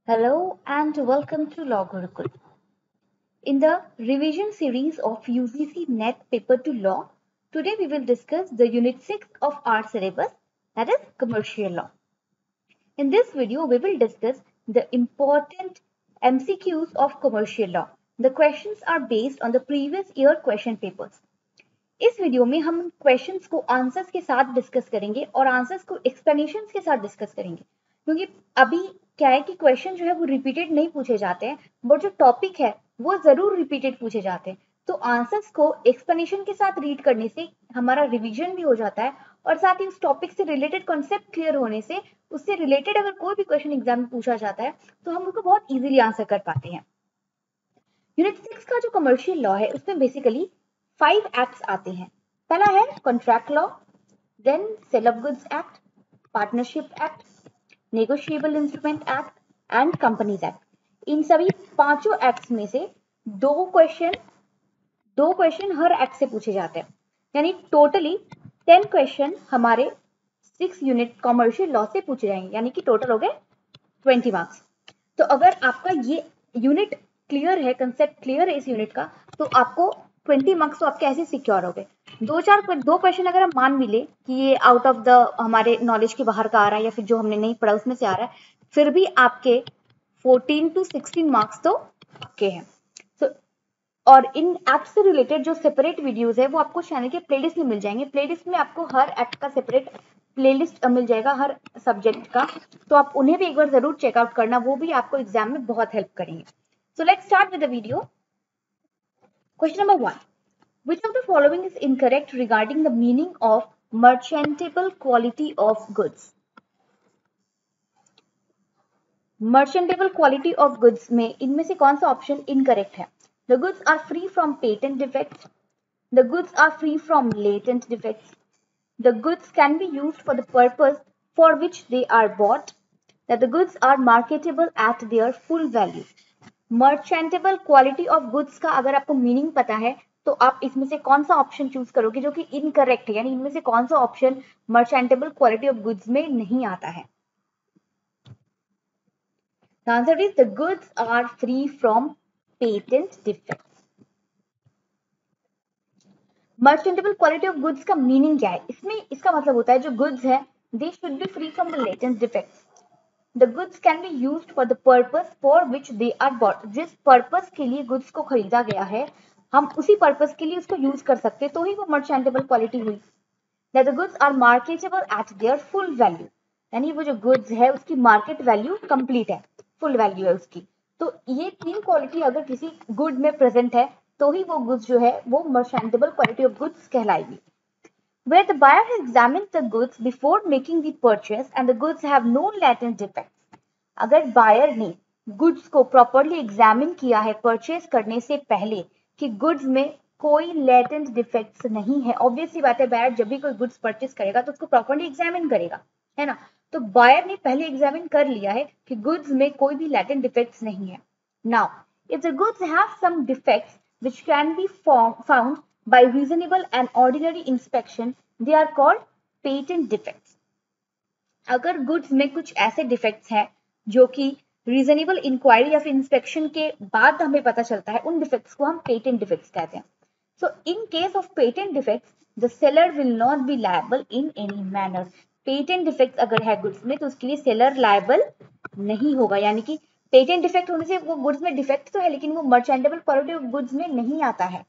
Hello and welcome to Law Gurukul. In the revision series of UGC NET Paper to Law, today we will discuss the Unit 6 of our syllabus, that is Commercial Law. In this video, we will discuss the important MCQs of Commercial Law. The questions are based on the previous year question papers. इस video में हम questions को answers के साथ discuss करेंगे और answers को explanations के साथ डिस्कस करेंगे, क्योंकि अभी क्या है कि क्वेश्चन जो है वो रिपीटेड नहीं पूछे जाते हैं, बट जो टॉपिक है वो जरूर रिपीटेड पूछे जाते हैं। तो आंसर्स को एक्सप्लेनेशन के साथ रीड करने से हमारा रिवीजन भी हो जाता है और साथ ही उस टॉपिक से रिलेटेड कॉन्सेप्ट क्लियर होने से उससे रिलेटेड अगर कोई भी क्वेश्चन एग्जाम में पूछा जाता है तो हम उसको बहुत इजीली आंसर कर पाते हैं। यूनिट 6 का जो कमर्शियल लॉ है उसमें बेसिकली 5 एक्ट्स आते हैं। पहला है contract law, then sale of goods act, partnership act, negotiable instrument act and companies act. इन सभी पांचों एक्ट्स में से दो क्वेश्चन हर एक्ट से पूछे जाते हैं, यानी टोटली 10 क्वेश्चन हमारे 6 यूनिट कॉमर्शियल लॉ से पूछे जाएंगे, यानी कि टोटल हो गए 20 मार्क्स। तो अगर आपका ये यूनिट क्लियर है, कंसेप्ट क्लियर है इस यूनिट का, तो आपको 20 मार्क्स तो आपके ऐसे सिक्योर हो गए। दो क्वेश्चन अगर हम मान भी ले कि ये आउट ऑफ द हमारे नॉलेज के बाहर का आ रहा है या फिर जो हमने नहीं पढ़ा उसमें से आ रहा है, फिर भी आपके 14 to 16 मार्क्स तो पक्के हैं। और इन एक्ट से रिलेटेड जो सेपरेट वीडियोस है वो आपको चैनल के प्लेलिस्ट में मिल जाएंगे। प्लेलिस्ट में आपको हर एक्ट का सेपरेट प्लेलिस्ट मिल जाएगा, हर सब्जेक्ट का, तो आप उन्हें भी एक बार जरूर चेकआउट करना, वो भी आपको एग्जाम में बहुत हेल्प करेंगे। So let's start with the video. Question number 1. Which of the following is incorrect regarding the meaning of merchantable quality of goods? Merchantable quality of goods में इनमें से कौन सा ऑप्शन इनकरेक्ट है? The goods are free from patent defects. The goods are free from latent defects. The goods can be used for the purpose for which they are bought. That the goods are marketable at their full value. Merchantable quality of goods का अगर आपको meaning पता है तो आप इसमें से कौन सा ऑप्शन चूज करोगे जो कि इनकरेक्ट है, यानी इनमें से कौन सा option merchantable quality of goods में नहीं आता है? The answer is the goods are free from patent defects. Merchantable quality of goods का मीनिंग क्या है? इसमें इसका मतलब होता है जो गुड्स है they should be free from the latent defects. The goods can be used for the purpose for which they are bought. जिस पर्पस के लिए गुड्स को खरीदा गया है हम उसी पर्पस के लिए उसको यूज कर सकते हैं, तो ही वो मर्चेंटेबल क्वालिटी हुई। That the goods are marketable at their full value, यानी वो जो गुड्स है उसकी मार्केट वैल्यू कंप्लीट है, फुल वैल्यू है उसकी। तो ये तीन क्वालिटी अगर किसी गुड में प्रेजेंट है तो ही वो गुड्स जो है वो मर्चेंटेबल क्वालिटी ऑफ गुड्स कहलाएगी। Where the buyer has examined the goods before making the purchase and the goods have no latent defects. अगर बायर ने गुड्स को प्रॉपरली एग्जामिन किया है परचेज करने से पहले कि गुड्स में कोई लेटेंट डिफेक्ट्स नहीं है, ऑब्वियस सी बात है बायर जब भी कोई गुड्स परचेज करेगा तो उसको प्रॉपरली एग्जामिन करेगा, है ना? तो बायर ने पहले एग्जामिन कर लिया है कि गुड्स में कोई भी लेटेंट डिफेक्ट्स नहीं है। Now if the goods have some defects which can be found by reasonable and ordinary inspection, they are called patent defects. अगर गुड्स में कुछ ऐसे डिफेक्ट्स हैं जो कि रीजनेबल इंक्वायरी या फिर इंस्पेक्शन के बाद हमें पता चलता है, उन डिफेक्ट्स को हम पेटेंट डिफेक्ट्स कहते हैं। So in case of patent defects the seller will not be liable in any manner. Patent defects अगर है गुड्स में तो उसके लिए सेलर लायबल नहीं होगा, यानी कि पेटेंट डिफेक्ट होने से वो गुड्स में डिफेक्ट तो है लेकिन वो मर्चेंटेबल क्वालिटी ऑफ गुड्स में नहीं आता है।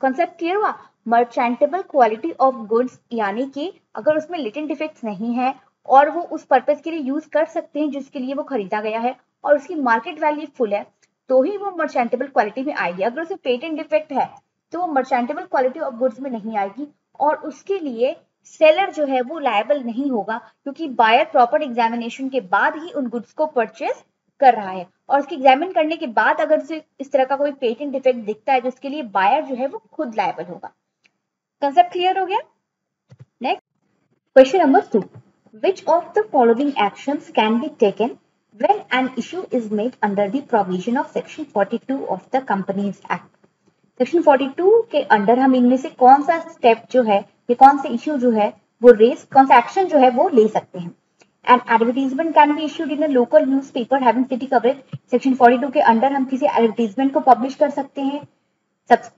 कॉन्सेप्ट क्लियर हुआ? मर्चेंटेबल क्वालिटी ऑफ गुड्स यानी कि अगर उसमें लेटेंट डिफेक्ट्स नहीं है और वो उस पर्पस के लिए यूज कर सकते हैं जिसके लिए वो खरीदा गया है और उसकी मार्केट वैल्यू फुल है, तो ही वो मर्चेंटेबल क्वालिटी में आएगी। अगर उसमें पेटेंट डिफेक्ट है तो वो मर्चेंटेबल क्वालिटी ऑफ गुड्स में नहीं आएगी और उसके लिए सेलर जो है वो लायबल नहीं होगा, क्योंकि बायर प्रॉपर एग्जामिनेशन के बाद ही उन गुड्स को परचेज कर रहा है और उसकी एग्जामिन करने के बाद अगर उसे इस तरह का कोई पेटेंट डिफेक्ट दिखता है जिसके लिए बायर जो है वो खुद लायबल होगा। कंसेप्ट क्लियर हो गया? Next question number 2. Which of the following actions can be taken when an issue is made under the provision of section 42 of the Companies Act? Section 42 के अंडर हम इनमें से कौन सा स्टेप जो है या कौन से इश्यू जो है वो रेस, कौन सा एक्शन जो है वो ले सकते हैं? And advertisement can be issued in a local newspaper having city coverage. Section 42 के अंडर हम किसी एडवर्टीजमेंट को पब्लिश कर सकते हैं।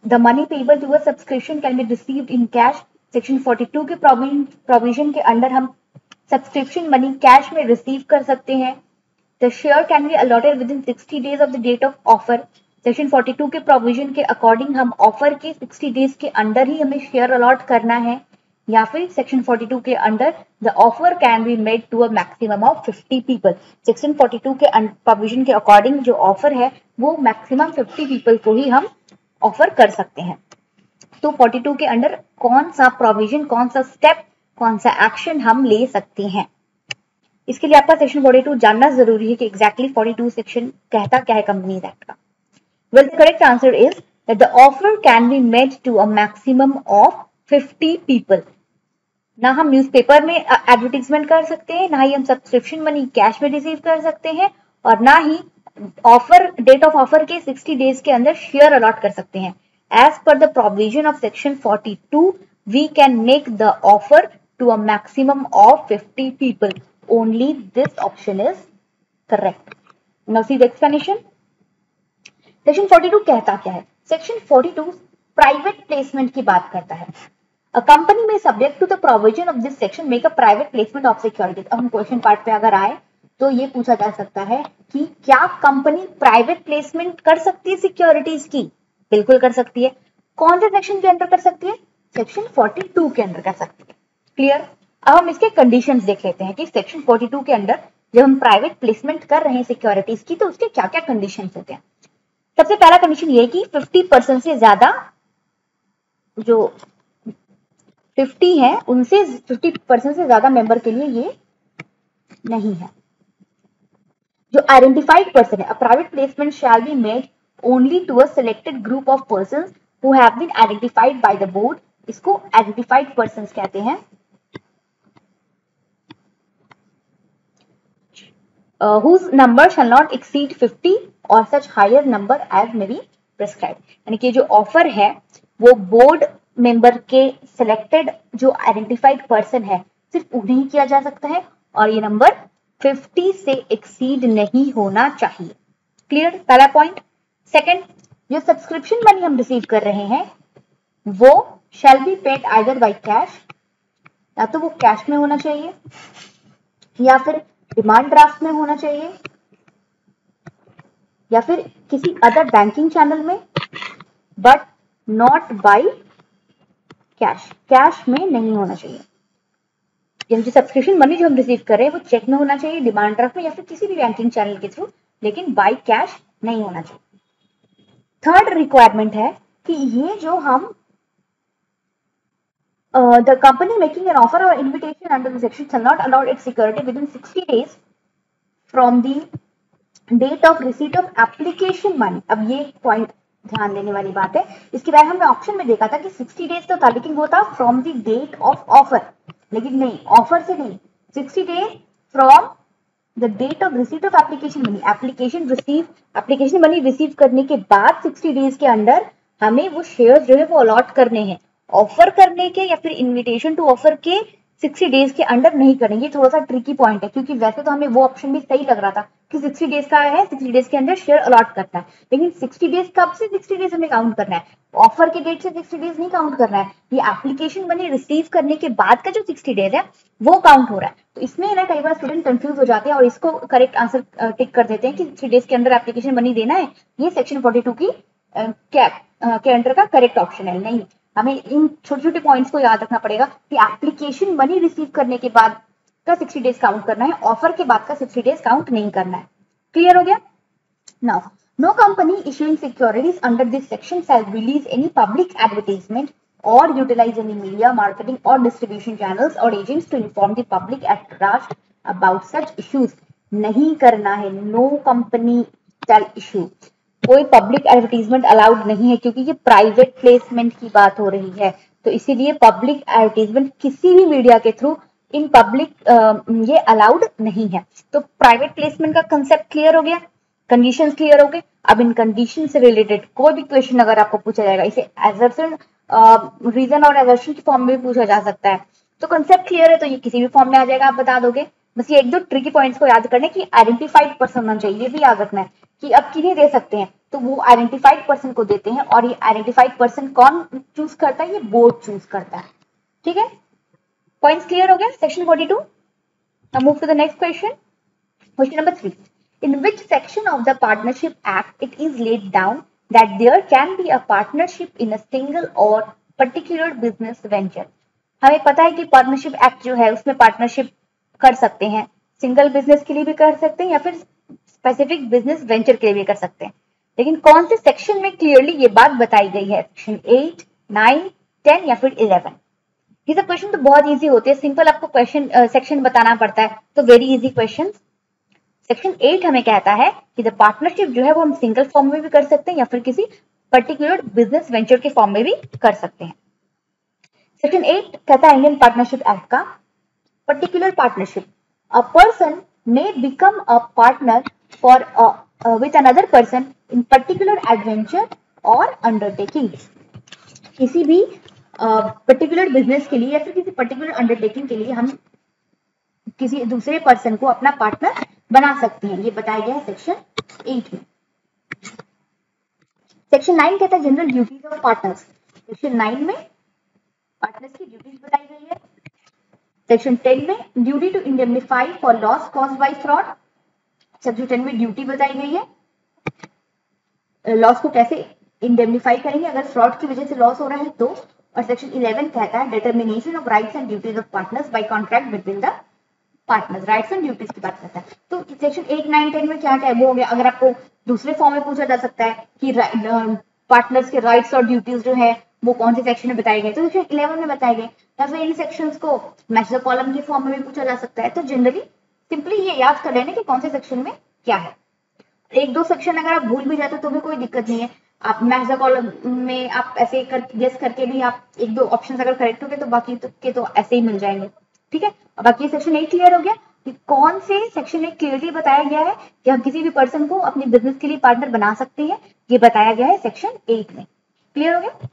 The money payable to a subscription can be received in cash. Section 42 के प्रोविजन के अंडर हम सब्सक्रिप्शन मनी कैश में रिसीव कर सकते हैं। The share can be allotted within 60 days of the date of offer. Section 42 के provision के according हम ऑफर के 60 डेज के अंदर ही हमें शेयर अलॉट करना है। या फिर सेक्शन 42 के under the offer can be made to a maximum of 50 people. Section 42 के प्रोविजन के अकॉर्डिंग जो ऑफर है वो मैक्सिमम 50 पीपल को ही हम ऑफर कर सकते हैं। तो 42 के अंडर कौन सा प्रोविजन, कौन सा स्टेप, कौन सा एक्शन हम ले सकते हैं, इसके लिए आपका सेक्शन 42 जानना जरूरी है कि एग्जैक्टली 42 सेक्शन कहता क्या है कंपनीज एक्ट का। Well the correct answer is that the offer can be made to a maximum of 50 people. ना हम न्यूज़पेपर में एडवर्टीजमेंट कर सकते हैं, ना ही हम सब्सक्रिप्शन मनी कैश में रिसीव कर सकते हैं, और ना ही ऑफर डेट ऑफ ऑफर के 60 डेज के अंदर शेयर अलॉट कर सकते हैं। As per the provision of section 42 we can make the offer to a maximum of 50 people. Only this option is correct. Now see the explanation. Section 42 कहता क्या है? Section 42 private placement की बात करता है। A company may subject to the provision of this section make a private placement of securities. अब हम question part पे अगर आए तो ये पूछा जा सकता है कि क्या कंपनी प्राइवेट प्लेसमेंट कर सकती है सिक्योरिटीज की? बिल्कुल कर सकती है। कौन से सेक्शन के अंदर कर सकती है? सेक्शन 42 के अंदर कर सकती है। क्लियर? अब हम इसके कंडीशंस देख लेते हैं कि सेक्शन 42 के अंदर जब हम प्राइवेट प्लेसमेंट कर रहे हैं सिक्योरिटीज की तो उसके क्या क्या कंडीशंस होते हैं। सबसे पहला कंडीशन ये कि 50% से ज्यादा, जो 50 है उनसे 50% से ज्यादा मेंबर के लिए ये नहीं है। जो आइडेंटिफाइड पर्सन है, a private placement shall be made only to a selected group of persons who have been identified by the board. इसको आइडेंटिफाइड पर्संस कहते हैं। whose number shall not exceed 50 or such higher number as may be prescribed। यानी कि जो offer है वो board member के selected जो आइडेंटिफाइड पर्सन है सिर्फ उन्हें ही किया जा सकता है, और ये नंबर 50 से एक्सीड नहीं होना चाहिए। क्लियर? पहला पॉइंट। सेकंड, जो सब्सक्रिप्शन मनी हम रिसीव कर रहे हैं वो shall be paid either by cash, या तो वो कैश में होना चाहिए या फिर डिमांड ड्राफ्ट में होना चाहिए या फिर किसी अदर बैंकिंग चैनल में, but not by cash. Cash में नहीं होना चाहिए। यानी सब्सक्रिप्शन मनी जो हम रिसीव कर रहे हैं वो चेक में होना चाहिए, डिमांड ड्राफ्ट में या फिर किसी भी बैंकिंग चैनल के थ्रू, लेकिन बाय कैश नहीं होना चाहिए। थर्ड रिक्वायरमेंट है कि ये जो हम the company making an offer or invitation under the section shall not allow its security within 60 days from the date of receipt of application money। अब ये पॉइंट ध्यान देने वाली बात है। इसके बाद हमने ऑप्शन में देखा था कि 60 डेज तो था, लेकिन वो था from the date of offer, लेकिन नहीं, ऑफर से नहीं, 60 days from the date of receipt of application money. Application money receive करने के बाद 60 डेज के अंदर हमें वो शेयर जो है वो अलॉट करने हैं। ऑफर करने के या फिर इनविटेशन टू ऑफर के 60 डेज के अंडर नहीं करेंगे। थोड़ा सा ट्रिकी पॉइंट है, क्योंकि वैसे तो हमें वो ऑप्शन भी सही लग रहा था कि 60 डेज का है, 60 डेज के अंदर शेयर अलॉट करना है, लेकिन 60 डेज कब से 60 डेज हमें काउंट करना है? ऑफर के डेट से 60 डेज नहीं काउंट करना है, ये एप्लीकेशन मनी रिसीव करने के बाद का जो 60 डेज है वो काउंट हो रहा है। तो इसमें ना कई बार स्टूडेंट कंफ्यूज हो जाते हैं और इसको करेक्ट आंसर टिक कर देते हैं कि 60 डेज के अंदर एप्लीकेशन मनी देना है, ये सेक्शन 42 की के अंडर का करेक्ट ऑप्शन है। नहीं, हमें इन छोटे छोटे पॉइंट्स को याद रखना पड़ेगा कि एप्लीकेशन मनी रिसीव करने के बाद का 60 डेज काउंट करना है, ऑफर के बाद का 60 डेज काउंट नहीं करना है। क्लियर हो गया? Now, no company issuing securities under this section shall release any public advertisement or utilise any media marketing or distribution channels or agents to inform the public at large about such issues. नहीं करना है। No company shall issue, कोई public advertisement allowed नहीं है, क्योंकि ये private placement की बात हो रही है। तो इसीलिए पब्लिक एडवर्टीजमेंट किसी भी मीडिया के थ्रू इन पब्लिक ये अलाउड नहीं है। तो प्राइवेट प्लेसमेंट का कंसेप्ट क्लियर हो गया, कंडीशंस क्लियर हो गए। अब इन कंडीशन से रिलेटेड कोई भी क्वेश्चन अगर आपको पूछा जाएगा, इसे एजर्शन रीजन और एजर्शन की फॉर्म में भी पूछा जा सकता है। तो कंसेप्ट क्लियर है तो ये किसी भी फॉर्म में आ जाएगा, आप बता दोगे। बस ये एक दो ट्रिकी पॉइंट्स को याद करने की आइडेंटिफाइड पर्सन होना चाहिए, ये भी याद रखना है कि अब किन्हें दे सकते हैं, तो वो आइडेंटिफाइड पर्सन को देते हैं और ये आइडेंटिफाइड पर्सन कौन चूज करता है, ये बोर्ड चूज करता है। ठीक है, पॉइंट्स क्लियर हो गया section 42। Now move to the next question, question number 3। In which section of the Partnership Act it is laid down that there can be a partnership in a single or particular business venture? हमें पता है कि partnership act जो है उसमें partnership कर सकते हैं, सिंगल बिजनेस के लिए भी कर सकते हैं या फिर स्पेसिफिक बिजनेस वेंचर के लिए भी कर सकते हैं, लेकिन कौन से सेक्शन में क्लियरली ये बात बताई गई है, सेक्शन 8, 9, 10 या फिर 11? ये सब क्वेश्चन तो बहुत इजी होते हैं, सिंपल आपको क्वेश्चन सेक्शन बताना पड़ता है, तो वेरी इजी क्वेश्चन। सेक्शन 8 हमें कहता है कि द पार्टनरशिप जो है वो हम सिंगल फॉर्म में भी कर सकते हैं या फिर किसी पर्टिकुलर बिजनेस वेंचर के फॉर्म में भी कर सकते हैं। सेक्शन 8 कहता है इंडियन पार्टनरशिप एक्ट का, particular partnership, a person may become a partner for with another person in particular adventure और अंडरटेकिंग। किसी भी पर्टिकुलर बिजनेस के लिए या फिर किसी पर्टिकुलर अंडरटेकिंग के लिए हम किसी दूसरे पर्सन को अपना पार्टनर बना सकते हैं, ये बताया गया है सेक्शन 8 में। सेक्शन 9 कहता है general duties of partners. Section 9 में पार्टनर्स की ड्यूटीज बताई गई है। सेक्शन 10 में duty to indemnify for loss caused by fraud. Section 10 में ड्यूटी बताई गई है, लॉस को कैसे इंडेमनिफाई करेंगे अगर फ्रॉड की वजह से लॉस हो रहा है तो। और सेक्शन 11 कहता है determination of rights and duties of partners by contract between the partners, rights and duties की बात करता है। तो सेक्शन 8, 9, 10 में क्या क्या वो हो गया, अगर आपको दूसरे फॉर्म में पूछा जा सकता है कि पार्टनर्स के राइट्स और ड्यूटीज जो है वो कौन से सेक्शन में बताए गए, तो सेक्शन 11 में बताए गए, या फिर इन सेक्शंस को मैच द कॉलम के फॉर्म में भी पूछा जा सकता है। तो जनरली सिंपली ये याद कर लेना कि कौन से सेक्शन में क्या है। एक दो सेक्शन अगर आप भूल भी जाते तो भी कोई दिक्कत नहीं है, आप मैच द कॉलम में आप ऐसे गेस करके भी आप एक दो ऑप्शन अगर करेक्ट हो गए तो बाकी के तो ऐसे ही मिल जाएंगे। ठीक है, बाकी सेक्शन 8 क्लियर हो गया कि कौन से सेक्शन में क्लियरली बताया गया है कि हम किसी भी पर्सन को अपने बिजनेस के लिए पार्टनर बना सकते हैं, ये बताया गया है सेक्शन 8 में। क्लियर हो गया।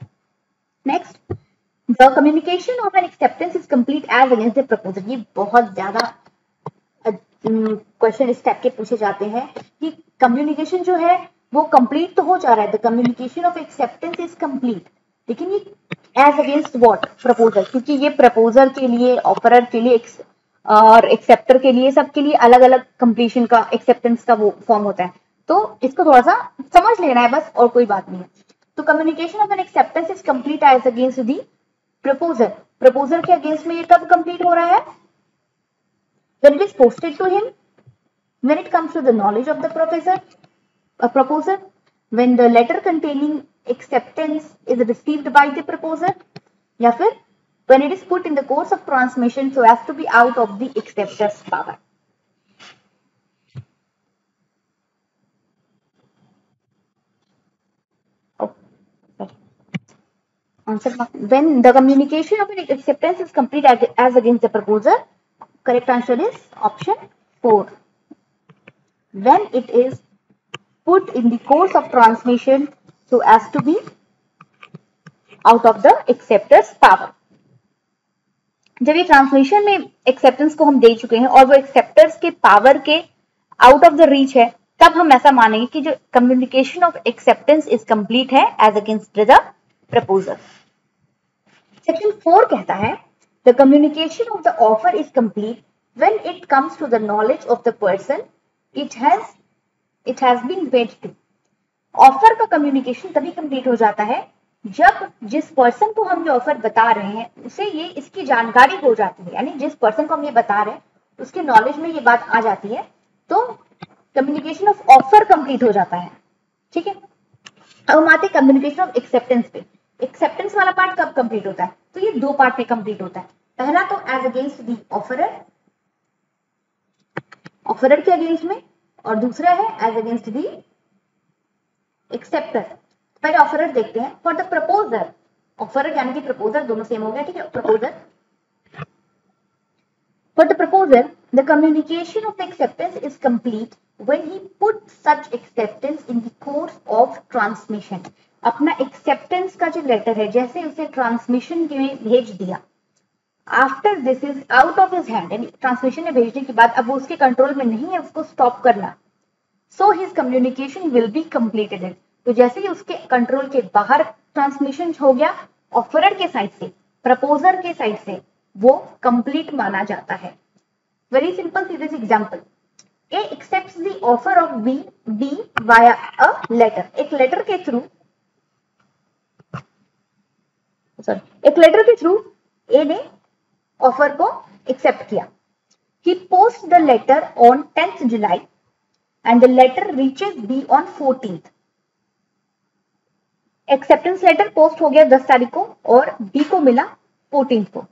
Next, the communication of an acceptance is complete as against the proposal. ये बहुत ज्यादा क्वेश्चन इस टाइप के पूछे जाते हैं कि कम्युनिकेशन जो है वो कंप्लीट तो हो जा रहा है, the communication of acceptance is complete, लेकिन ये एज अगेंस्ट व्हाट, प्रपोजल, क्योंकि ये प्रपोजल के लिए, ऑफरर के लिए और एक्सेप्टर के लिए, सबके लिए अलग अलग कंप्लीशन का, एक्सेप्टेंस का वो फॉर्म होता है, तो इसको थोड़ा सा समझ लेना है बस, और कोई बात नहीं है। तो communication of an acceptance is complete as against the proposal, proposal के अगेंस्ट में ये कब कंप्लीट हो रहा है, when it is posted to him, when it comes to the knowledge of the proposer, when the letter containing acceptance is received by the proposer, या फिर when it is put in the course of transmission so as to be out of the acceptor's power. Answer, when the communication of an acceptance is complete as against the proposer, correct answer is option 4. When it is put in the course of transmission so as to be out of the acceptor's power. जब ये transmission में acceptance को हम दे चुके हैं और वो acceptors के पावर के आउट ऑफ द रीच है, तब हम ऐसा मानेंगे कि जो communication of acceptance is complete है as against the proposal. Section 4 कहता है the communication of the offer is complete when it comes to the knowledge of the person it has been made to. Offer का communication तभी complete हो जाता है जब जिस पर्सन को हम ये ऑफर बता रहे हैं उसे ये इसकी जानकारी हो जाती है, यानी जिस पर्सन को हम ये बता रहे हैं उसके नॉलेज में ये बात आ जाती है, तो कम्युनिकेशन ऑफ ऑफर कंप्लीट हो जाता है। ठीक है, अब हम आते हैं कम्युनिकेशन ऑफ एक्सेप्टेंस पे। एक्सेप्टेंस वाला पार्ट कब कंप्लीट होता है, तो ये दो पार्ट में कंप्लीट होता है। पहला तो as against the offeror, offeror के अगेंस्ट में, और दूसरा है एज अगेंस्ट दी एक्सेप्टर। पहले ऑफरर देखते हैं। फॉर द प्रपोजर, ऑफरर यानी कि प्रपोजर दोनों सेम हो गया, ठीक है। Proposer, for the proposer the communication of acceptance is complete when he put such acceptance in the course of transmission. अपना एक्सेप्टेंस का जो लेटर है जैसे उसे ट्रांसमिशन में भेज दिया, after this is out of his hand, यानी ट्रांसमिशन में भेजने के बाद अब वो उसके कंट्रोल में नहीं है उसको स्टॉप करना, so his communication will be completed. तो जैसे ही उसके कंट्रोल के बाहर ट्रांसमिशन हो गया ऑफरर के साइड से, प्रपोजर के साइड से, वो कंप्लीट माना जाता है। Very simple see this example, A accepts the offer of B via a letter। एक लेटर के थ्रू A ने ऑफर को एक्सेप्ट किया। He posts the letter on 10th July and the letter reaches B on 14th। Acceptance letter post हो गया 10 तारीख को और B को मिला 14th को।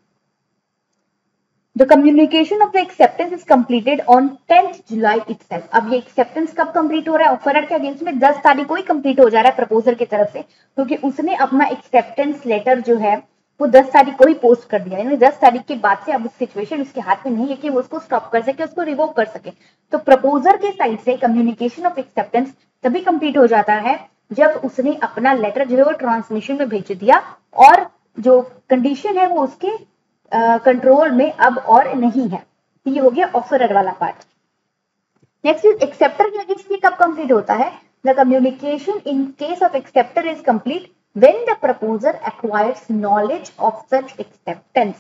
The communication of the acceptance is completed on 10th July itself। अब ये एक्सेप्टेंस कब कंप्लीट हो रहा है? ऑफरर के अगेंस्ट में 10 तारीख को ही कंप्लीट हो जा रहा है प्रपोजर की तरफ से, क्योंकि उसने अपना एक्सेप्टेंस लेटर जो है वो 10 तारीख को ही पोस्ट कर दिया। यानी 10 तारीख के बाद से अब सिचुएशन उसके हाथ में नहीं है कि वो उसको स्टॉप कर सके, उसको रिवोक कर सके। तो प्रपोजर के साइड से कम्युनिकेशन ऑफ एक्सेप्टेंस तभी कंप्लीट हो जाता है जब उसने अपना लेटर जो है वो ट्रांसमिशन में भेज दिया और जो कंडीशन है वो उसके कंट्रोल में अब और नहीं है। तो ये हो गया ऑफरर वाला पार्ट। नेक्स्ट इज एक्सेप्टर के अगेंस्ट कब कंप्लीट होता है? The communication in case of acceptor is complete when the proposer acquires knowledge of such acceptance.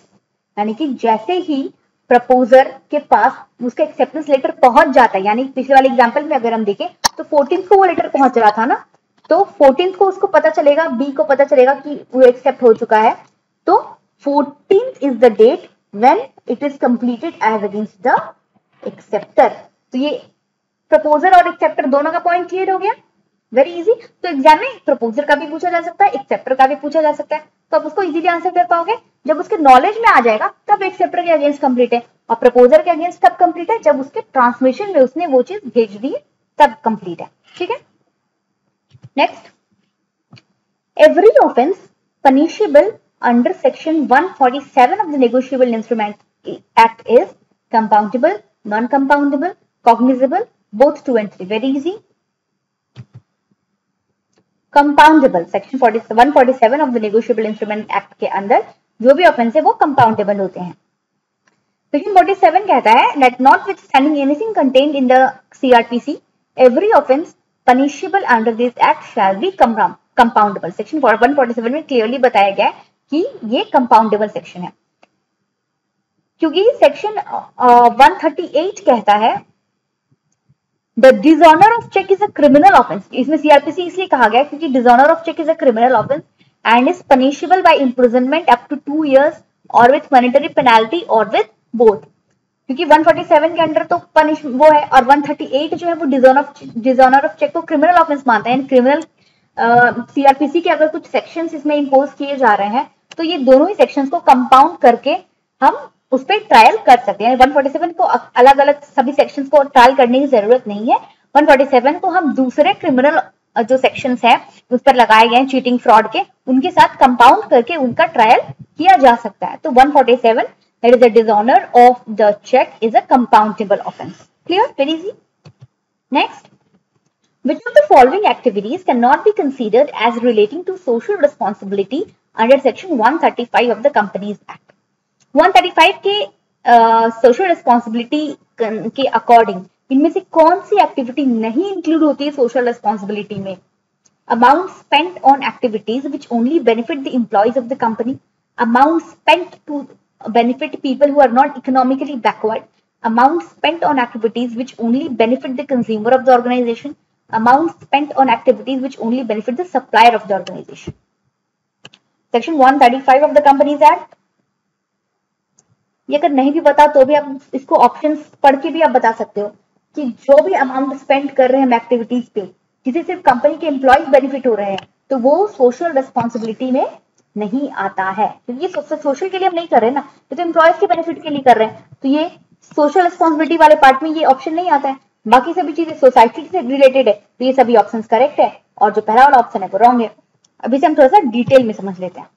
यानी कि जैसे ही प्रपोजर के पास उसका एक्सेप्टेंस लेटर पहुंच जाता है, यानी पिछले वाले एग्जांपल में अगर हम देखें तो 14th को वो लेटर पहुंच रहा था ना, तो 14th को उसको पता चलेगा, बी को पता चलेगा कि वो एक्सेप्ट हो चुका है। तो 14th is the date when it is completed as against the acceptor। तो ये प्रपोजर और एक्सेप्टर दोनों का पॉइंट क्लियर हो गया, वेरी इजी। तो एग्जाम में प्रपोजर का भी पूछा जा सकता है, एक्सेप्टर का भी पूछा जा सकता है, तो आप उसको इजीली आंसर कर पाओगे। जब उसके नॉलेज में आ जाएगा तब एक्सेप्टर के अगेंस्ट कंप्लीट है, और प्रपोजर के अगेंस्ट कब कंप्लीट है? जब उसके ट्रांसमिशन में उसने वो चीज भेज दी तब कंप्लीट है। ठीक है, next, every offence punishable under section 147 of the Negotiable Instrument Act is compoundable, non-compoundable, cognizable, both 2 and 3। Very easy। Compoundable, section 147 of the Negotiable Instrument Act के अंदर जो भी ऑफेंस है वो कंपाउंडेबल होते हैं। सेक्शन 47 कहता है that notwithstanding anything contained in the CRPC, every offense punishable under this act shall be compoundable। Section 147 में क्लियरली बताया गया है कि ये कंपाउंडेबल सेक्शन है, क्योंकि सेक्शन 138 कहता है the dishonour of cheque is a criminal offence. इसमें सीआरपीसी इसलिए कहा गया क्योंकि dishonour of cheque is a criminal offence and is punishable by imprisonment up to 2 years or with monetary penalty or with both. क्योंकि 147 के under तो punish वो है और 138 जो है वो डिसऑनर ऑफ चेक को क्रिमिनल ऑफेंस मानता है। क्रिमिनल सीआरपीसी के अगर कुछ सेक्शंस इसमें इंपोज किए जा रहे हैं तो ये दोनों ही सेक्शंस को कंपाउंड करके हम उस पर ट्रायल कर सकते हैं। 147 को अलग अलग सभी सेक्शंस को ट्रायल करने की जरूरत नहीं है। 147 को हम दूसरे क्रिमिनल जो सेक्शंस है उस पर लगाए गए चीटिंग फ्रॉड के, उनके साथ कंपाउंड करके उनका ट्रायल किया जा सकता है। तो 147 that is the dishonour of the cheque is a compoundable offence. Clear, very easy. Next, which of the following activities cannot be considered as relating to social responsibility under section 135 of the Companies Act? 135 के social responsibility के according इनमें से कौन सी activity नहीं include होती है social responsibility में? Amount spent on activities which only benefit the employees of the company, amount spent to benefit people who are not economically backward, amount spent on activities which only benefit the consumer of the organisation, amount spent on activities which only benefit the supplier of the organization। Section 135 of the Companies Act। ये अगर नहीं भी बता तो भी आप इसको options पढ़ के भी आप बता सकते हो कि जो भी अमाउंट स्पेंड कर रहे हैं हम एक्टिविटीज पे जिसे सिर्फ कंपनी के एम्प्लॉयज बेनिफिट हो रहे हैं तो वो सोशल रिस्पॉन्सिबिलिटी में नहीं आता है, क्योंकि ये सोशल के लिए हम नहीं कर रहे हैं ना, ये तो एम्प्लॉयज के बेनिफिट के लिए कर रहे हैं। तो ये सोशल रिस्पॉन्सिबिलिटी वाले पार्ट में ये ऑप्शन नहीं आता है। बाकी सभी चीजें सोसाइटी से रिलेटेड है तो ये सभी ऑप्शंस करेक्ट है और जो पहला वाला ऑप्शन है वो रॉन्ग है। अभी से हम थोड़ा सा डिटेल में समझ लेते हैं।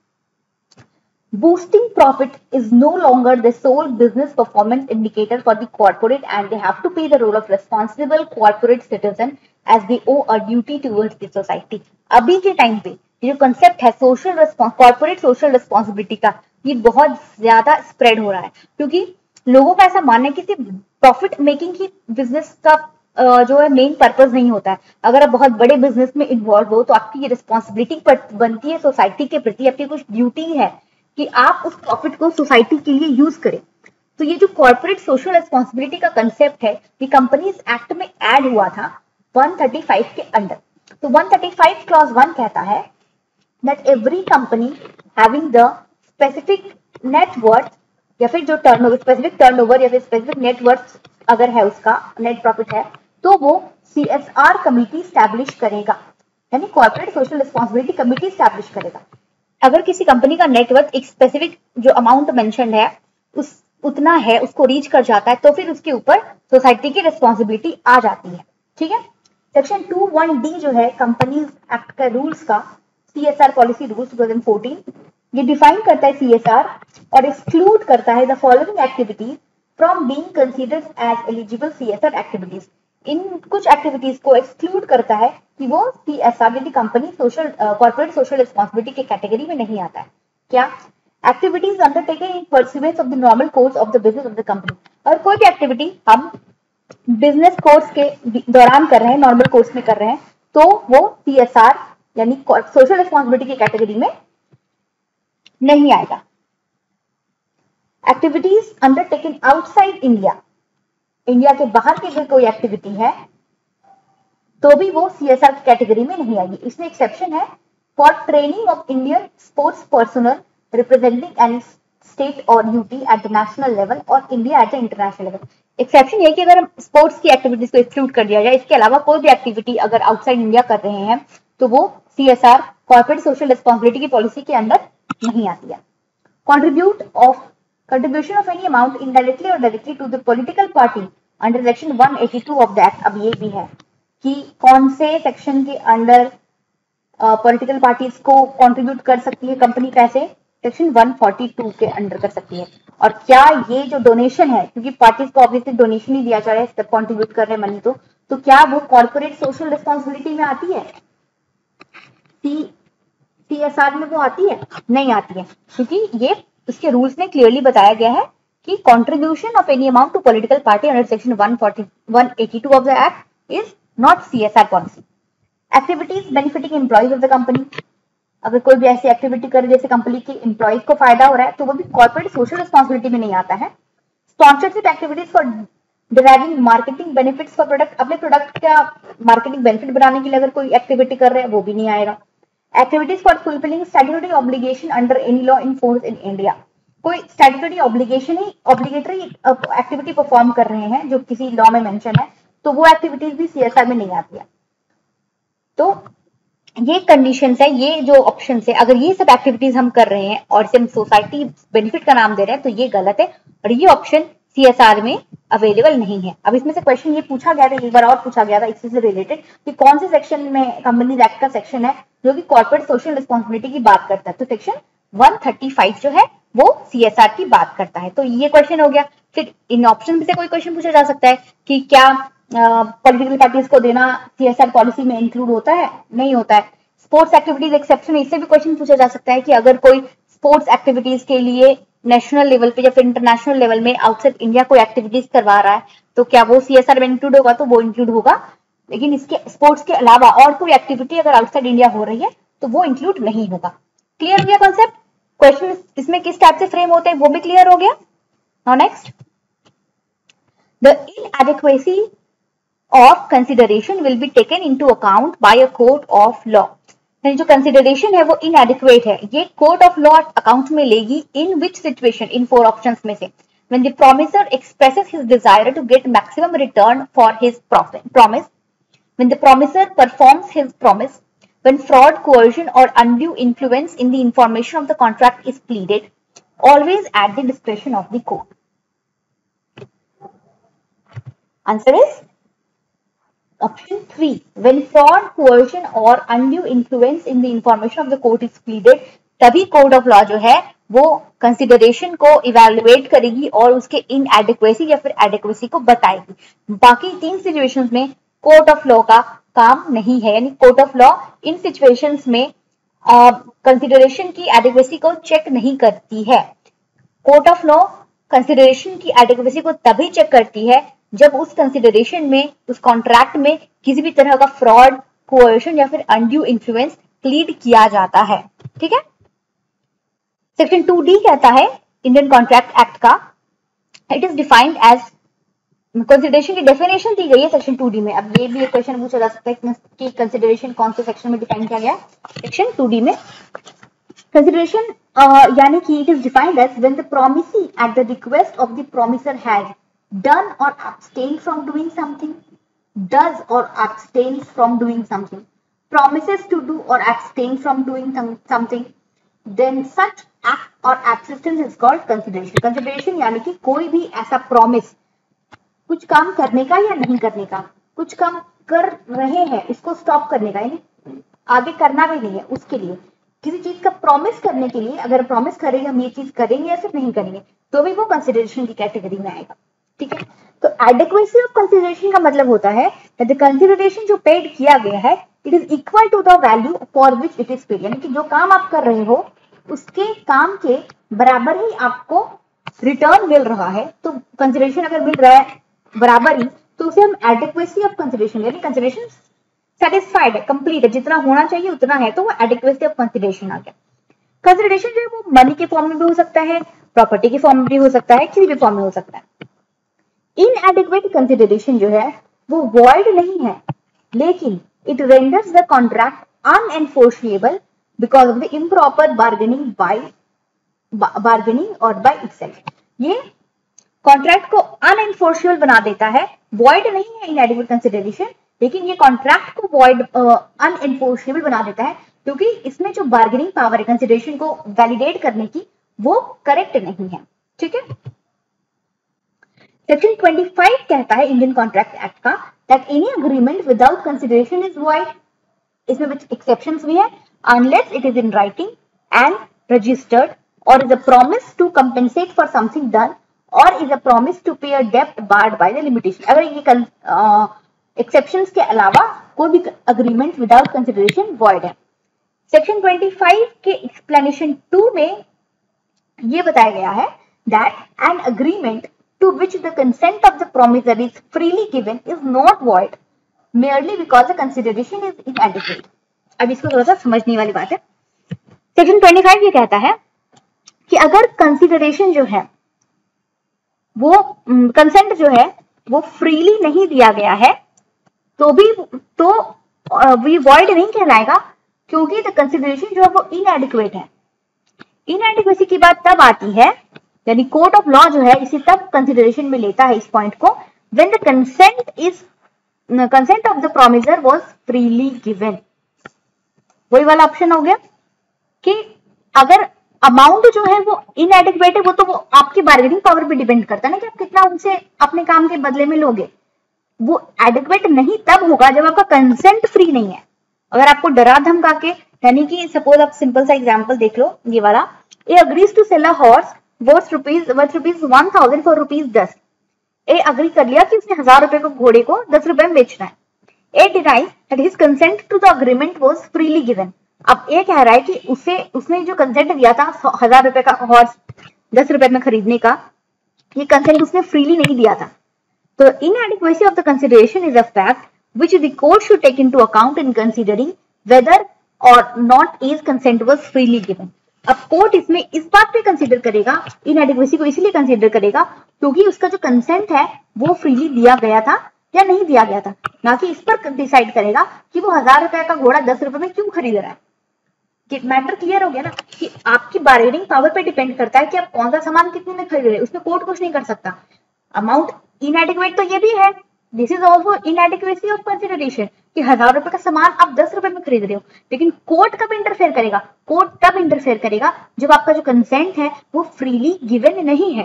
Boosting profit is no longer the sole business performance indicator for the corporate and they have to play the role of responsible corporate citizen as they owe a duty towards the society। अभी के time पे ये जो concept है social corporate social responsibility का, ये बहुत ज्यादा स्प्रेड हो रहा है, क्योंककि लोगों का ऐसा मानना है कि सिर्फ प्रॉफिट मेकिंग ही बिजनेस का जो है मेन पर्पज नहीं होता है। अगर आप बहुत बड़े बिजनेस में इन्वॉल्व हो तो आपकी ये रिस्पॉन्सिबिलिटी बनती है सोसाइटी के प्रति, आपकी कुछ ड्यूटी है कि आप उस प्रॉफिट को सोसाइटी के लिए यूज करें। तो ये जो कॉर्पोरेट सोशल रिस्पॉन्सिबिलिटी का कंसेप्ट है, ये कंपनीज एक्ट में ऐड हुआ था 135 के अंडर। तो 135 क्लॉज 1 कहता है that every company having the specific net worth या फिर जो टर्नओवर, स्पेसिफिक टर्नओवर या फिर स्पेसिफिक नेट वर्थ अगर है, उसका नेट प्रॉफिट है, तो वो CSR कमिटी स्टैब्लिश करेगा, यानी corporate social responsibility committee establish करेगा। अगर किसी कंपनी का नेटवर्थ एक स्पेसिफिक जो अमाउंट मेंशन है उस उतना है, उसको रीच कर जाता है, तो फिर उसके ऊपर सोसाइटी की रिस्पॉन्सिबिलिटी आ जाती है। ठीक है, सेक्शन 21D जो है कंपनीज एक्ट का रूल्स का, CSR पॉलिसी रूल्स 2014, ये डिफाइन करता है CSR और एक्सक्लूड करता है the following activities from being considered as eligible CSR activities. इन कुछ एक्टिविटीज को एक्सक्लूड करता है कि वो CSR यानी company social corporate social responsibility के कैटेगरी में नहीं आता है। क्या? Activities undertaken in परस्यूएंस of the normal course of the business of the company. और कोई भी एक्टिविटी हम बिजनेस कोर्स के दौरान कर रहे हैं, नॉर्मल कोर्स में कर रहे हैं, तो वो CSR यानी सोशल रिस्पॉन्सिबिलिटी की कैटेगरी में नहीं आएगा। Activities undertaken outside India, India के बाहर की अगर कोई एक्टिविटी है तो भी वो CSR की कैटेगरी में नहीं आएगी। इसमें एक्सेप्शन है for training of Indian sports personnel representing any state और UT at the national level और India at the international level. Exception ये कि अगर हम स्पोर्ट्स की एक्टिविटीज को एक्सक्लूड कर दिया जाए, इसके अलावा कोई भी एक्टिविटी अगर आउटसाइड इंडिया कर रहे हैं तो वो CSR कॉर्पोरेट सोशल रिस्पॉन्सिबिलिटी की पॉलिसी के अंदर नहीं आती है। Contribution of any amount indirectly और directly to the political party under section 182 of the act. अब ये भी है कि कौन से सेक्शन के अंडर पॉलिटिकल पार्टीज को कंट्रीब्यूट कर सकती है कंपनी पैसे, सेक्शन 142 के अंडर कर सकती है। और क्या ये जो डोनेशन है, क्योंकि पार्टीज को ऑब्वियसली डोनेशन ही दिया जा रहा है, जब कंट्रीब्यूट कर रहे हैं मनी, तो क्या वो कॉर्पोरेट सोशल रिस्पॉन्सिबिलिटी में आती है? CSR में वो आती है? नहीं आती है, क्योंकि ये उसके रूल्स में क्लियरली बताया गया है कि contribution of any amount to political party under section 182 of the act is not CSR policy. Activities benefiting employees of the company, अगर कोई भी ऐसी एक्टिविटी करे जैसे कंपनी के एम्प्लॉइज को फायदा हो रहा है तो वो भी कॉर्पोरेट सोशल रिस्पॉन्सिबिलिटी में नहीं आता है। Sponsorship activities for deriving marketing benefits for product, अपने प्रोडक्ट का मार्केटिंग बेनिफिट बनाने के लिए अगर कोई एक्टिविटी कर रहे हैं वो भी नहीं आएगा। Activities for fulfilling statutory obligation under any law in force in India, कोई स्टैट्यूटरी ऑब्लिगेशन ही ऑब्लिगेटरी एक्टिविटी परफॉर्म कर रहे हैं जो किसी लॉ में मेंशन है, तो वो एक्टिविटीज भी CSR में नहीं आती है। तो ये कंडीशंस है, ये जो ऑप्शंस है, अगर ये सब एक्टिविटीज हम कर रहे हैं और इसे हम सोसाइटी बेनिफिट का नाम दे रहे हैं तो ये गलत है और ये ऑप्शन CSR में अवेलेबल नहीं है। अब इसमें से क्वेश्चन ये पूछा गया था, एक बार और पूछा गया था इसी से रिलेटेड कि कौन से सेक्शन में कंपनीज एक्ट का सेक्शन है जो कि कॉर्पोरेट सोशल रिस्पॉन्सिबिलिटी की बात करता है, तो सेक्शन 135 जो है वो CSR की बात करता है। तो ये क्वेश्चन हो गया। फिर इन ऑप्शन में से कोई क्वेश्चन पूछा जा सकता है कि क्या पॉलिटिकल पार्टीज को देना CSR पॉलिसी में इंक्लूड होता है? नहीं होता है। स्पोर्ट्स एक्टिविटीज एक्सेप्शन, इससे भी क्वेश्चन पूछा जा सकता है कि अगर कोई स्पोर्ट्स एक्टिविटीज के लिए नेशनल लेवल पे या फिर इंटरनेशनल लेवल में आउटसाइड इंडिया कोई एक्टिविटीज करवा रहा है तो क्या वो CSR में इंक्लूड होगा? तो वो इंक्लूड होगा, लेकिन इसके स्पोर्ट्स के अलावा और कोई एक्टिविटी अगर आउटसाइड इंडिया हो रही है तो वो इंक्लूड नहीं होगा। क्लियर हो गया कॉन्सेप्ट? क्वेश्चन इसमें किस टाइप से फ्रेम होते हैं वो भी क्लियर हो गया। Now next, the inadequacy of consideration will be taken into account by a court of law. जो कंसिडरेशन है वो इनएडिक्वेट है, ये कोर्ट ऑफ लॉ अकाउंट में लेगी इन विच सिचुएशन, इन 4 ऑप्शंस में से। when the promiser expresses his desire to get maximum return for his promise, when the promiser performs his promise, when fraud, coercion or undue influence in the information of the contract is pleaded, always at the discretion of the court. Answer is option 3. When fraud, coercion or undue influence in the information of the court is pleaded, तभी court of law जो है वो consideration को evaluate करेगी और उसके inadequacy या फिर एडिक्वेसी को बताएगी। बाकी 3 सिचुएशंस में कोर्ट ऑफ लॉ का काम नहीं है, यानी court of law in situations में कंसिडरेशन की एडिक्वेसी को चेक नहीं करती है। कोर्ट ऑफ लॉ कंसिडरेशन की एडिक्वेसी को तभी चेक करती है जब उस कंसिडरेशन में, उस कॉन्ट्रैक्ट में किसी भी तरह का फ्रॉड, कोएर्शन या फिर अनड्यू इन्फ्लुएंस प्लीड किया जाता है। ठीक है। सेक्शन 2D कहता है इंडियन कॉन्ट्रैक्ट एक्ट का, it is defined as, consideration की डेफिनेशन दी गई है सेक्शन 2D में। अब ये भी एक क्वेश्चन पूछा जा सकता है कि कंसिडरेशन कौन से सेक्शन में डिफाइन किया गया है, सेक्शन 2D में। कंसिडरेशन यानी कि it is defined as when the promisee at the request of the promisor has done or abstained from doing something, does or abstains from doing something, promises to do or abstain from doing something, then such act or abstinence is called consideration. Consideration यानी कि कोई भी ऐसा promise, कुछ काम करने का या नहीं करने का, कुछ काम कर रहे हैं इसको स्टॉप करने का, यानी आगे करना भी नहीं है, उसके लिए किसी चीज का प्रॉमिस करने के लिए अगर प्रॉमिस करेंगे हम ये चीज करेंगे या सिर्फ नहीं करेंगे तो भी वो कंसिडरेशन की कैटेगरी में आएगा। ठीक है। तो एडिक्वेसी ऑफ कंसिडरेशन का मतलब होता है दैट द कंसिडरेशन जो पेड किया गया है it is equal to the value for which it is paid, यानी कि जो काम आप कर रहे हो उसके काम के बराबर ही आपको रिटर्न मिल रहा है। तो कंसिडरेशन अगर मिल रहा है बराबर ही तो उसे हम एडिक्वेसी ऑफ कंसिडरेशन, यानी कंसिडरेशन सेटिस्फाइड है, कंप्लीट है, जितना होना चाहिए उतना है, तो वो एडिक्वेसी ऑफ कंसिडरेशन आ गया। कंसिडरेशन जो है वो मनी के फॉर्म में भी हो सकता है, प्रॉपर्टी के फॉर्म में भी हो सकता है, किसी भी फॉर्म में हो सकता है। इनएडिक्वेट कंसिडरेशन जो है वो वॉइड नहीं है, लेकिन it renders the contract unenforceable because of the improper bargaining और बाय इटसेल्फ। ये कॉन्ट्रैक्ट को अनएनफोर्सेबल बना देता है। वॉइड नहीं है इनएडिक्वेट कंसिडरेशन, लेकिन ये कॉन्ट्रैक्ट को वॉइड अनएनफोर्सेबल बना देता है क्योंकि इसमें जो बार्गेनिंग पावर है कंसिडरेशन को वैलिडेट करने की वो करेक्ट नहीं है। ठीक है। सेक्शन 25 कहता है इंडियन कॉन्ट्रैक्ट एक्ट का that any agreement without consideration is void. इसमें कुछ एक्सेप्शंस भी है, unless it is in writing and registered और is a promise to compensate for something done और is a promise to pay a डेब्ट barred by the limitation. अगर ये exceptions के अलावा कोई भी अग्रीमेंट विदाउट कंसिडरेशन वॉइड है। सेक्शन 25 के एक्सप्लेनेशन 2 में ये बताया गया है that an agreement to which the consent of the promisor is freely given is not void merely because the consideration is inadequate। अब इसको थोड़ा सा समझने वाली बात है। सेक्शन 25 ये कहता है कि अगर कंसिडरेशन जो है वो कंसेंट जो है वो फ्रीली नहीं दिया गया है तो भी वॉइड नहीं कहलाएगा क्योंकि द कंसिडरेशन जो है वो इनएडिक्वेट है। इनएडिक्वेसी की बात तब आती है, यानी कोर्ट ऑफ लॉ जो है इसे तब कंसिडरेशन में लेता है इस पॉइंट को, when the consent of the promisor was freely given. वही वाला ऑप्शन हो गया कि अगर अमाउंट जो है वो इनएडिक्वेट है, वो आपकी बार्गेनिंग पावर पे डिपेंड करता है ना कि आप कितना उनसे अपने काम के बदले में लोगे। वो एडिक्वेट नहीं तब होगा जब आपका कंसेंट फ्री नहीं है। अगर आपको डरा धमका के, यानी कि सपोज आप सिंपल सा एग्जांपल देख लो ये वाला, A agrees to sell a horse worth rupees 1000 for ₹10। A agree कर लिया कि उसने 1000 रुपए को घोड़े को 10 रुपए में बेचना है। A denies that his consent to the agreement was freely given. अब ए कह रहा है कि उसने जो कंसेंट दिया था 1000 रुपए का हॉर्स 10 रुपए में खरीदने का, ये कंसेंट उसने फ्रीली नहीं दिया था। तो inadequacy of the consideration is a fact which the court should take into account in considering whether or not his consent was freely given। अब कोर्ट इसमें इस बात पे कंसीडर करेगा, inadequacy को इसलिए कंसीडर करेगा क्योंकि उसका जो कंसेंट है वो फ्रीली दिया गया था या नहीं दिया गया था, ना कि इस पर डिसाइड करेगा कि वो 1000 रुपए का घोड़ा 10 रुपए में क्यों खरीद रहा है। मैटर क्लियर हो गया ना कि आपकी बार्गेनिंग पावर पे डिपेंड करता है कि आप कौन सा सामान कितने में खरीद रहे हैं, उसमें कोर्ट कुछ नहीं कर सकता। अमाउंट इनएडिक्वेट तो ये भी है, this is also inadequacy of consideration कि 1000 रुपए का सामान आप 10 रुपए में खरीद रहे हो। लेकिन कोर्ट कब इंटरफेयर करेगा? कोर्ट तब इंटरफेयर करेगा जब आपका जो कंसेंट है वो फ्रीली गिवन नहीं है।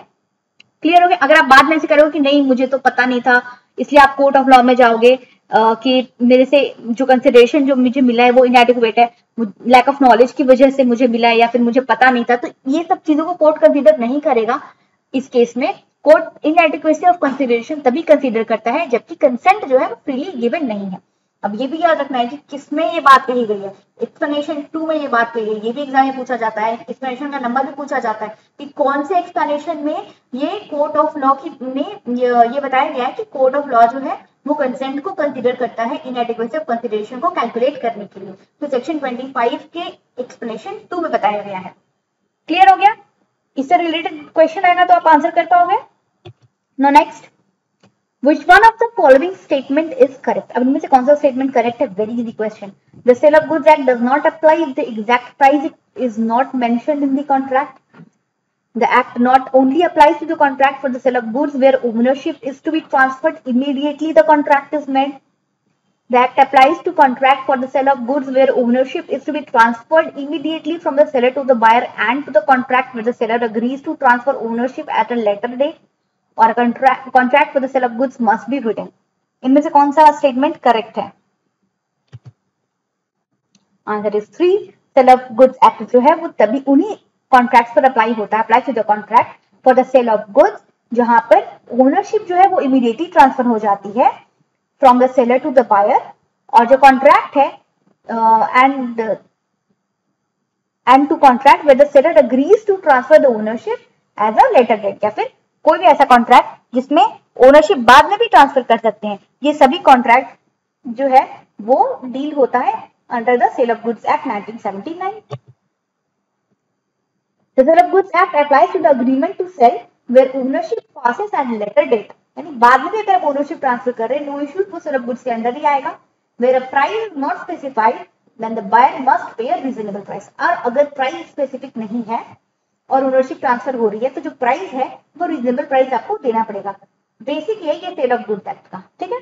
क्लियर हो गया? अगर आप बाद में ऐसे करोगे कि नहीं मुझे तो पता नहीं था, इसलिए आप कोर्ट ऑफ लॉ में जाओगे कि मेरे से जो कंसिडरेशन जो मुझे मिला है वो इनएडिक्वेट है, लैक ऑफ नॉलेज की वजह से मुझे मिला है या फिर मुझे पता नहीं था, तो ये सब चीजों को कोर्ट कंसीडर नहीं करेगा। इस केस में कोर्ट इनएडिक्वेसी ऑफ कंसिडरेशन तभी कंसीडर करता है जबकि कंसेंट जो है वो फ्रीली गिवन नहीं है। अब ये भी याद रखना है कि किसमें ये बात कही गई है, एक्सप्लेनेशन 2 में ये बात कही गई है, ये भी एग्जाम में पूछा जाता है, एक्सप्लेनेशन का नंबर भी पूछा जाता है कि कौन से एक्सप्लेनेशन में ये कोर्ट ऑफ लॉ की में ये बताया गया है कि कोर्ट ऑफ लॉ जो है वो कंसेंट को कंसीडर करता है इनएडिक्वेसी ऑफ कंसीडरेशन को कैलकुलेट करने के लिए। तो सेक्शन 25 के एक्सप्लेनेशन 2 में बताया गया है। क्लियर हो गया? इससे रिलेटेड क्वेश्चन आएगा तो आप आंसर कर पाओगे। No next, which one of the following statement is correct? अब इनमें से कौन सा स्टेटमेंट करेक्ट है? Very easy question. The Sale of Goods Act does not apply if the exact price is not mentioned in the contract. The act not only applies to the contract for the sale of goods where ownership is to be transferred immediately the contract is made. The act applies to contract for the sale of goods where ownership is to be transferred immediately from the seller to the buyer and to the contract where the seller agrees to transfer ownership at a later date or a contract for the sale of goods must be written. इनमें से कौन सा statement correct है? Answer is 3। Sale of goods act जो है वो तभी उन्हीं कॉन्ट्रैक्ट्स पर अप्लाई होता है, apply to the contract for the sale of goods जहां पर ओनरशिप जो है वो इमीडिएटली ट्रांसफर हो जाती है from the seller to the buyer, और जो कॉन्ट्रैक्ट है and to contract where the seller agrees to transfer the ownership as a later date, या फिर कोई भी ऐसा कॉन्ट्रैक्ट जिसमें ओनरशिप बाद में भी ट्रांसफर कर सकते हैं। ये सभी कॉन्ट्रैक्ट जो है वो डील होता है under the sale of goods act 1979। The Sale of Goods Act applies to the agreement to sell where ownership passes at later date, यानी बाद में भी अगर आप ओनरशिप ट्रांसफर कर रहे हैं, नो इश्यूज, वो सेल ऑफ गुड्स के अंदर ही आएगा। Where a price is not specified, then the buyer must pay a reasonable price। और अगर प्राइस स्पेसिफिक नहीं है और ओनरशिप ट्रांसफर हो रही है तो जो प्राइस है वो रीजनेबल प्राइस आपको देना पड़ेगा। बेसिक है ये सेल ऑफ गुड्स एक्ट का, ठीक है।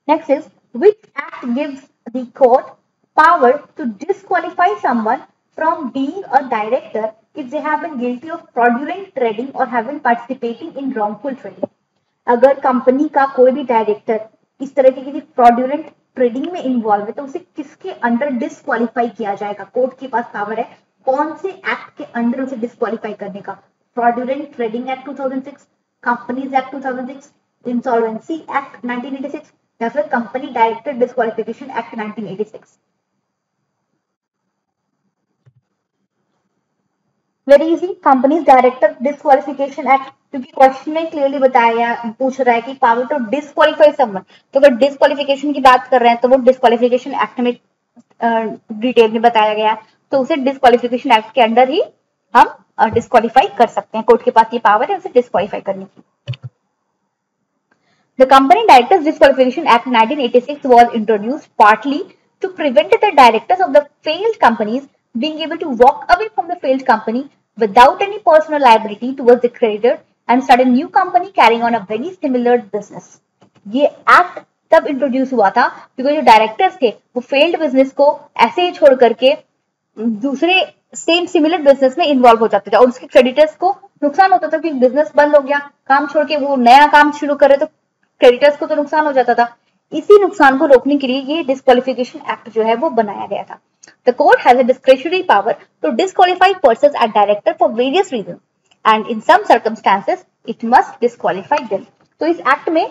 Next is which act gives the court power to disqualify someone from being a director if they have been guilty of fraudulent trading or have been participating in wrongful trading। अगर company का कोई भी director इस तरह की किसी fraudulent trading में involve है तो उसे किसके अंडर डिस्क्वालीफाई किया जाएगा? कोर्ट के पास पावर है कौन से एक्ट के अंडर उसे डिस्क्वालीफाई करने का? Fraudulent trading act 2006, companies act 2006, insolvency act 1986 या फिर company director disqualification act 1986। Very easy, companies director disqualification act, क्योंकि क्वेश्चन में क्लियरली बताया पूछ रहा है कि पावर टू डिस्क्वालीफाई समवन, तो अगर डिस्क्वालिफिकेशन की बात कर रहे हैं तो वो डिस्क्वालिफिकेशन एक्ट में डिटेल में बताया गया है, तो उसे डिस्क्वालिफिकेशन एक्ट के अंडर ही हम डिस्क्वालीफाई कर सकते हैं। कोर्ट के पास ये पावर है उसे डिस्क्वालीफाई करने की। The Company Directors Disqualification Act 1986 was introduced partly to prevent the directors of the failed companies being able to walk away from the failed company without any personal liability towards the creditor and start a new company carrying on a very similar business। ये act तब introduce हुआ था क्योंकि जो directors थे वो failed business को ऐसे ही छोड़ करके दूसरे सेम सिमिलर बिजनेस में इन्वॉल्व हो जाते थे और उसके क्रेडिटर्स को नुकसान होता था क्योंकि बिजनेस बंद हो गया, काम छोड़ के वो नया काम शुरू करे तो क्रेडिटर्स को तो नुकसान हो जाता था। इसी नुकसान को रोकने के लिए ये डिस्क्वालिफिकेशन एक्ट जो है वो बनाया गया था। The court has a discretionary power to disqualify persons as director for various reasons, and in some circumstances, it must disqualify them। तो इस एक्ट में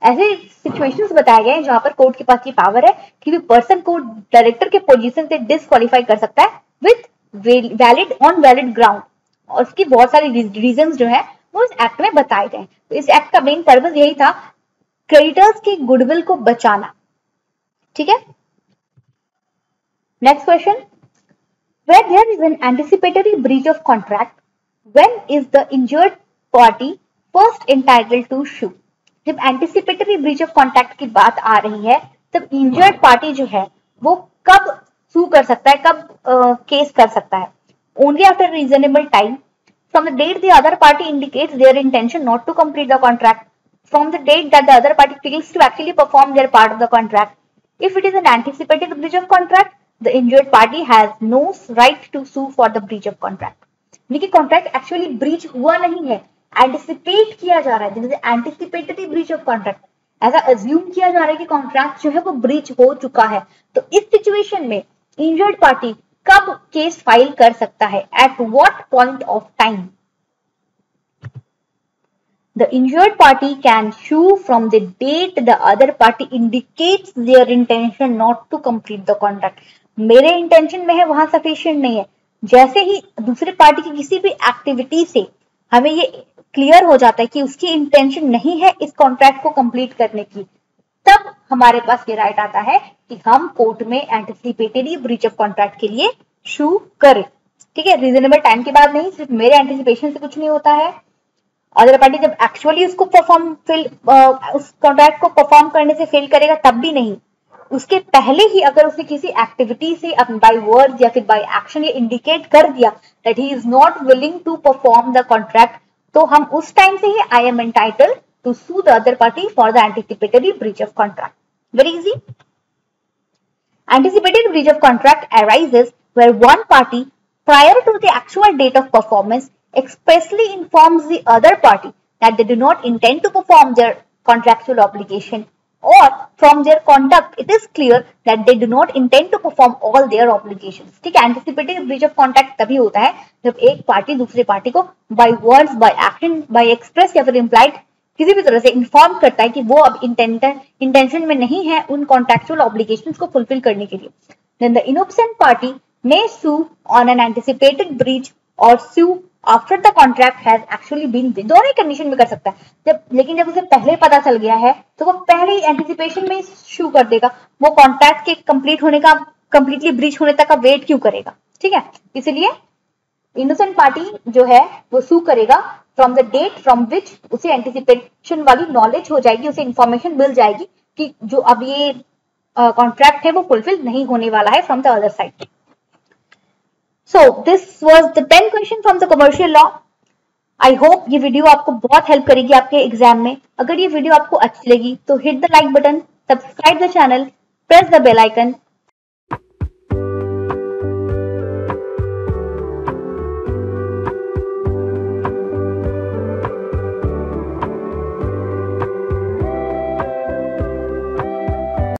ऐसे सिचुएशंस बताए गए हैं जहां पर कोर्ट के पास ये पावर है कि वो पर्सन को डायरेक्टर के पोजीशन से डिस्क्वालीफाई कर सकता है with valid on valid ground, और उसकी बहुत सारी रीजंस जो है वो इस एक्ट में बताए गए। तो इस एक्ट का मेन पर्पस यही था क्रेडिटर्स की गुडविल को बचाना, ठीक है। Next question, where there is an anticipatory breach of contract, when is the injured party first entitled to sue? जब anticipatory breach of contract की बात आ रही है तब injured party जो है वो कब sue कर सकता है, कब केस कर सकता है? Only after reasonable time from the date the other party indicates their intention not to complete the contract, from the date that the other party fails to actually perform their part of the contract. If it is an anticipated breach of contract, the injured party has no right to sue for the breach of contract। यानी कि contract actually breach हुआ नहीं है, anticipate किया जा रहा है, जैसे एंटिसिपेटरी ब्रीच ऑफ कॉन्ट्रैक्ट, ऐसा अज्यूम किया जा रहा है कि कॉन्ट्रैक्ट जो है वो ब्रीच हो चुका है। तो इस सिचुएशन में इंजर्ड पार्टी कब केस फाइल कर सकता है? At what point of time? The injured party can sue from the date the other party indicates their intention not to complete the contract. मेरे इंटेंशन में है वहां सफिशिएंट नहीं है, जैसे ही दूसरे पार्टी की किसी भी एक्टिविटी से हमें ये क्लियर हो जाता है कि उसकी इंटेंशन नहीं है इस कॉन्ट्रैक्ट को कंप्लीट करने की, तब हमारे पास ये राइट आता है कि हम कोर्ट में एंटिसिपेटेडली ब्रीच ऑफ कॉन्ट्रैक्ट के लिए सू करें। ठीक है, रीजनेबल टाइम की बात नहीं, सिर्फ मेरे एंटिसिपेशन से कुछ नहीं होता है। अदर पार्टी जब एक्चुअली उसको उस कॉन्ट्रैक्ट को परफॉर्म करने से फेल करेगा तब भी नहीं, उसके पहले ही अगर उसने किसी एक्टिविटी से बाय वर्ड्स या फिर बाय एक्शन ये इंडिकेट कर दिया that he is not willing to perform the contract, तो हम उस टाइम से ही I am entitled to sue the other party for the anticipatory breach of contract. Very easy. Anticipated breach of contract arises where one party, prior to the actual date of performance, expressly informs the other party that they do not intend to perform their contractual obligation, or from their conduct it is clear that they do not intend to perform all their obligations. ठीक है, anticipated breach of contract तभी होता है जब एक party दूसरे party को by words, by action, by express या फिर implied किसी भी तरह से इन्फॉर्म करता है कि वो अब इंटेंशन में नहीं है उन कॉन्ट्रैक्चुअल ऑब्लिगेशंस को फुलफिल करने के लिए। Then the innocent party may sue on an anticipated breach और sue after the contract has actually been, दोनों ही कंडीशन में कर सकता है। लेकिन उसे पहले पता चल गया है तो वो पहले ही एंटिसिपेशन में सू कर देगा, वो कॉन्ट्रैक्ट के कंप्लीटली ब्रीच होने तक का वेट क्यों करेगा। ठीक है, इसलिए इनोसेंट पार्टी जो है वो सू करेगा from the date from which उसे एंटिसिपेशन वाली नॉलेज हो जाएगी, उसे इंफॉर्मेशन मिल जाएगी कि जो अब ये कॉन्ट्रैक्ट है वो फुलफिल नहीं होने वाला है from the other side. So this was the 10 question from the commercial law. I hope ये वीडियो आपको बहुत हेल्प करेगी आपके एग्जाम में। अगर ये वीडियो आपको अच्छी लगी तो hit the like button, subscribe the channel, press the bell icon